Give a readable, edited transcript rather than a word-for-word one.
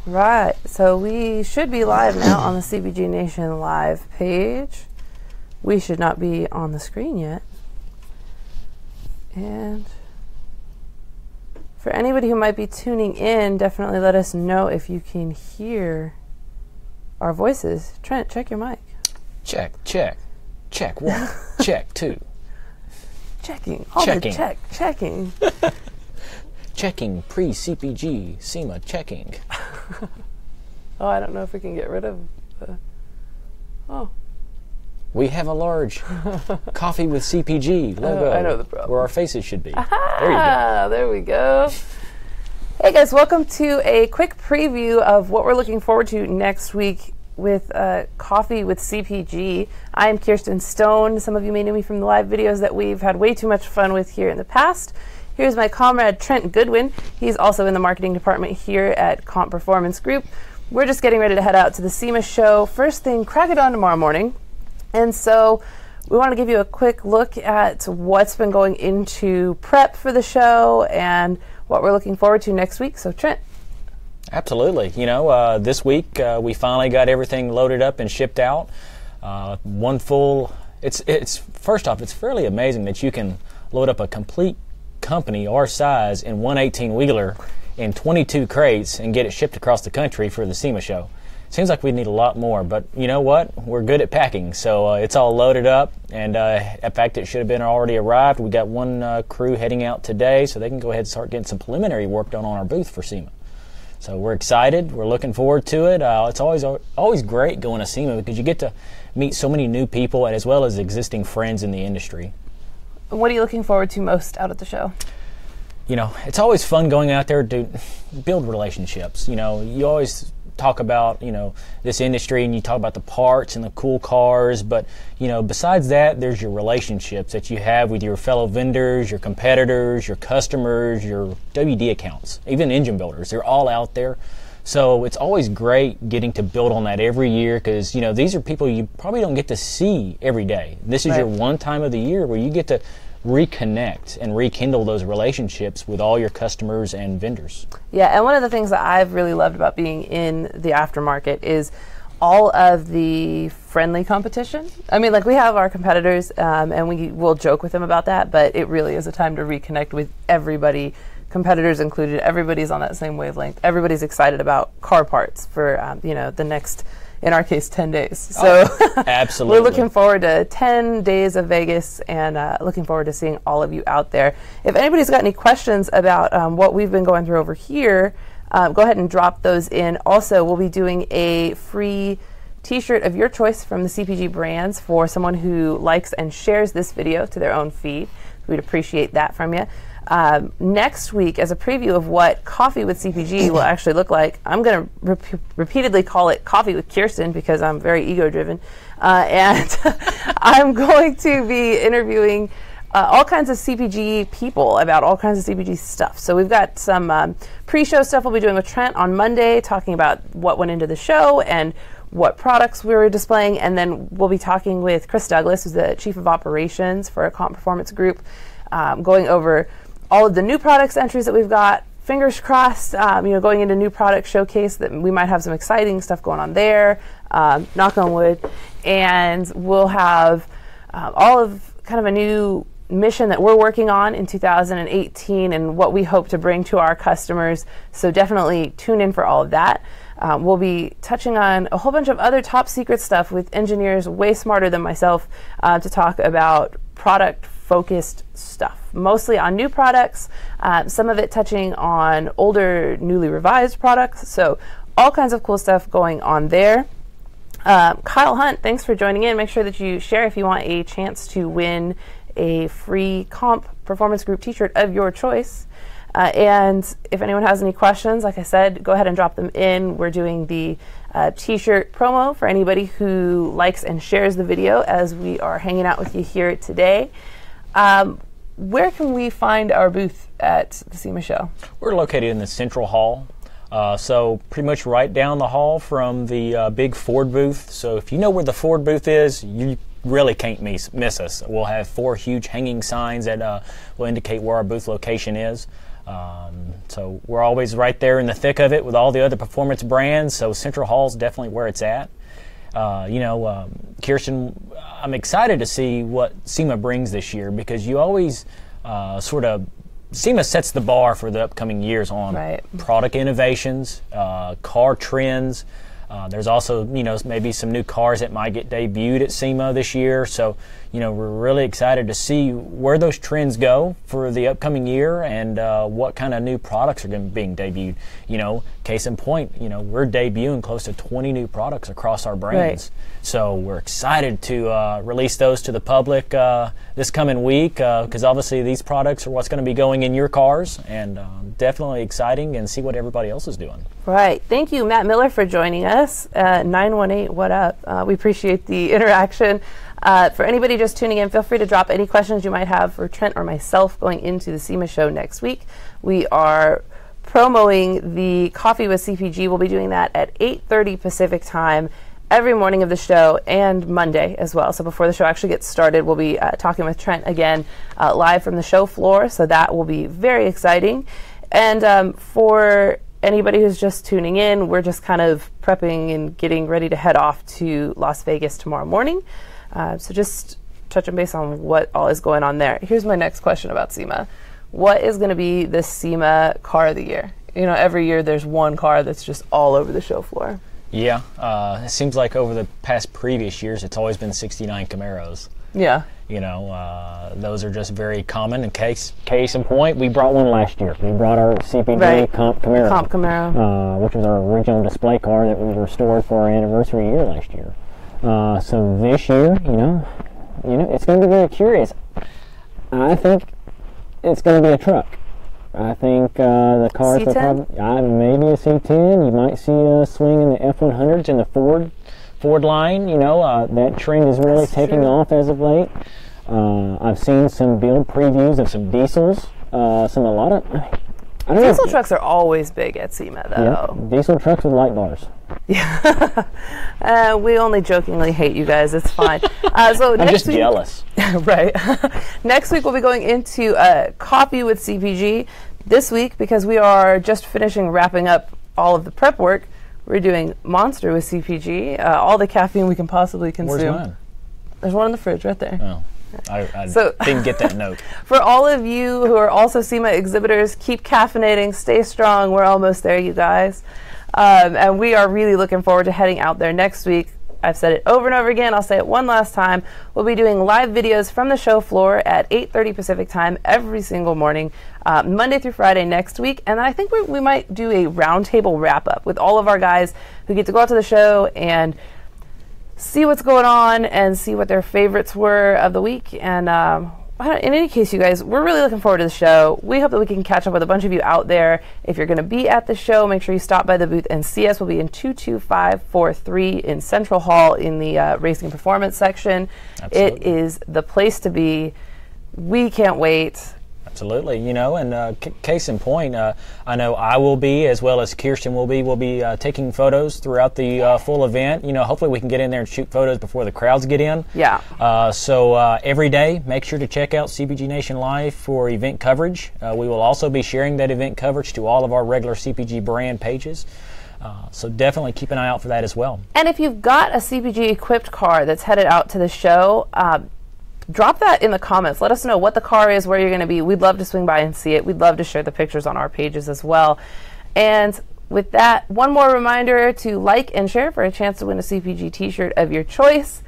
Right, so we should be live now on the CPG Nation live page. We should not be on the screen yet. And for anybody who might be tuning in, definitely let us know if you can hear our voices. Trent, check your mic. Check, check. Check one, check two. Checking. Checking. Checking pre-CPG, SEMA checking. Oh, I don't know if we can get rid of the... Oh. We have a large Coffee with CPG logo. I know the problem. Where our faces should be. Aha, there you go. There we go. Hey guys, welcome to a quick preview of what we're looking forward to next week with Coffee with CPG. I am Kirsten Stone. Some of you may know me from the live videos that we've had way too much fun with here in the past. Here's my comrade Trent Goodwin. He's also in the marketing department here at Comp Performance Group. We're just getting ready to head out to the SEMA Show. First thing, crack it on tomorrow morning. And so we want to give you a quick look at what's been going into prep for the show and what we're looking forward to next week. So Trent. Absolutely. You know, this week we finally got everything loaded up and shipped out. It's first off, it's fairly amazing that you can load up a complete company our size in one 18-wheeler in 22 crates and get it shipped across the country for the SEMA Show. Seems like we need a lot more, but you know what? We're good at packing, so it's all loaded up, and in fact, it should have been already arrived. We got one crew heading out today, so they can go ahead and start getting some preliminary work done on our booth for SEMA. So we're excited. We're looking forward to it. It's always great going to SEMA because you get to meet so many new people as well as existing friends in the industry. What are you looking forward to most out at the show? You know, it's always fun going out there to build relationships. You know, you always talk about, you know, this industry and you talk about the parts and the cool cars, but, you know, besides that, there's your relationships that you have with your fellow vendors, your competitors, your customers, your WD accounts, even engine builders. They're all out there. So it's always great getting to build on that every year because, you know, these are people you probably don't get to see every day. This is your one time of the year where you get to reconnect and rekindle those relationships with all your customers and vendors. Yeah, and one of the things that I've really loved about being in the aftermarket is all of the friendly competition. I mean, like, we have our competitors and we will joke with them about that, but it really is a time to reconnect with everybody, competitors included. Everybody's on that same wavelength. Everybody's excited about car parts for, you know, the next, in our case, 10 days. So absolutely. We're looking forward to 10 days of Vegas and looking forward to seeing all of you out there. If anybody's got any questions about what we've been going through over here, go ahead and drop those in. Also, we'll be doing a free t-shirt of your choice from the CPG brands for someone who likes and shares this video to their own feed. We'd appreciate that from you. Next week, as a preview of what Coffee with CPG will actually look like, I'm going to repeatedly call it Coffee with Kirsten because I'm very ego-driven. And I'm going to be interviewing all kinds of CPG people about all kinds of CPG stuff. So we've got some pre-show stuff we'll be doing with Trent on Monday, talking about what went into the show and what products we were displaying. And then we'll be talking with Chris Douglas, who's the Chief of Operations for Comp Performance Group, going over all of the new products entries that we've got. Fingers crossed, you know, going into new product showcase that we might have some exciting stuff going on there, knock on wood. And we'll have all of kind of a new mission that we're working on in 2018 and what we hope to bring to our customers. So definitely tune in for all of that. We'll be touching on a whole bunch of other top secret stuff with engineers way smarter than myself to talk about product-focused stuff, mostly on new products, some of it touching on older, newly revised products. So all kinds of cool stuff going on there. Kyle Hunt, thanks for joining in. Make sure that you share if you want a chance to win a free Comp Performance Group t-shirt of your choice. And if anyone has any questions, like I said, go ahead and drop them in. We're doing the t-shirt promo for anybody who likes and shares the video as we are hanging out with you here today. Where can we find our booth at the SEMA Show? We're located in the Central Hall. So pretty much right down the hall from the big Ford booth. So if you know where the Ford booth is, you really can't miss us. We'll have 4 huge hanging signs that will indicate where our booth location is. So we're always right there in the thick of it with all the other performance brands. So Central Hall's definitely where it's at. Kirsten, I'm excited to see what SEMA brings this year, because you always SEMA sets the bar for the upcoming years on product innovations, car trends. There's also, maybe some new cars that might get debuted at SEMA this year. So, we're really excited to see where those trends go for the upcoming year, and what kind of new products are going to be being debuted. Case in point, we're debuting close to 20 new products across our brands. So we're excited to release those to the public this coming week, because obviously these products are what's going to be going in your cars, and definitely exciting, and see what everybody else is doing. Right. Thank you, Matt Miller, for joining us. 918, what up? We appreciate the interaction. For anybody just tuning in, feel free to drop any questions you might have for Trent or myself going into the SEMA show next week. We are promoting the Coffee with CPG. We'll be doing that at 8:30 Pacific time every morning of the show, and Monday as well. So before the show actually gets started, we'll be talking with Trent again live from the show floor. So that will be very exciting. And for anybody who's just tuning in, we're just kind of prepping and getting ready to head off to Las Vegas tomorrow morning. So just touching base on what all is going on there. Here's my next question about SEMA. What is going to be the SEMA car of the year? Every year there's one car that's just all over the show floor. Yeah, it seems like over the past previous years, it's always been 69 Camaros. Yeah. Those are just very common. And case in point, we brought one last year. We brought our CPG Comp Camaro. Which was our original display car that we restored for our anniversary year last year. So this year, it's going to be very curious. I think it's going to be a truck. I think the cars will probably, maybe a C10. You might see a swing in the F100s in the Ford line. That trend is really taking off as of late. I've seen some build previews of some diesels. Diesel trucks are always big at SEMA, though. Yeah, diesel trucks with light bars. Yeah. We only jokingly hate you guys. It's fine. So I'm just jealous. Right. Next week, we'll be going into Coffee with CPG. This week, because we are just wrapping up all of the prep work, we're doing Monster with CPG. All the caffeine we can possibly consume. Where's mine? There's one in the fridge right there. Oh. I didn't get that note. For all of you who are also SEMA exhibitors, keep caffeinating, stay strong. We're almost there, you guys. And we are really looking forward to heading out there next week. I've said it over and over again. I'll say it one last time. We'll be doing live videos from the show floor at 8:30 Pacific time every single morning, Monday through Friday next week. And I think we might do a roundtable wrap-up with all of our guys who get to go out to the show and see what's going on and see what their favorites were of the week. And in any case, you guys, we're really looking forward to the show. We hope that we can catch up with a bunch of you out there. If you're going to be at the show, make sure you stop by the booth and see us. We'll be in 22543 in Central Hall in the Racing and Performance section. Absolutely. It is the place to be. We can't wait. Absolutely, and case in point, I know I will be, as well as Kirsten will be. We'll be taking photos throughout the full event. Hopefully we can get in there and shoot photos before the crowds get in. Yeah. So every day, make sure to check out CPG Nation Live for event coverage. We will also be sharing that event coverage to all of our regular CPG brand pages. So definitely keep an eye out for that as well. And if you've got a CPG-equipped car that's headed out to the show, drop that in the comments. Let us know what the car is, where you're going to be. We'd love to swing by and see it. We'd love to share the pictures on our pages as well. And with that, one more reminder to like and share for a chance to win a CPG t-shirt of your choice.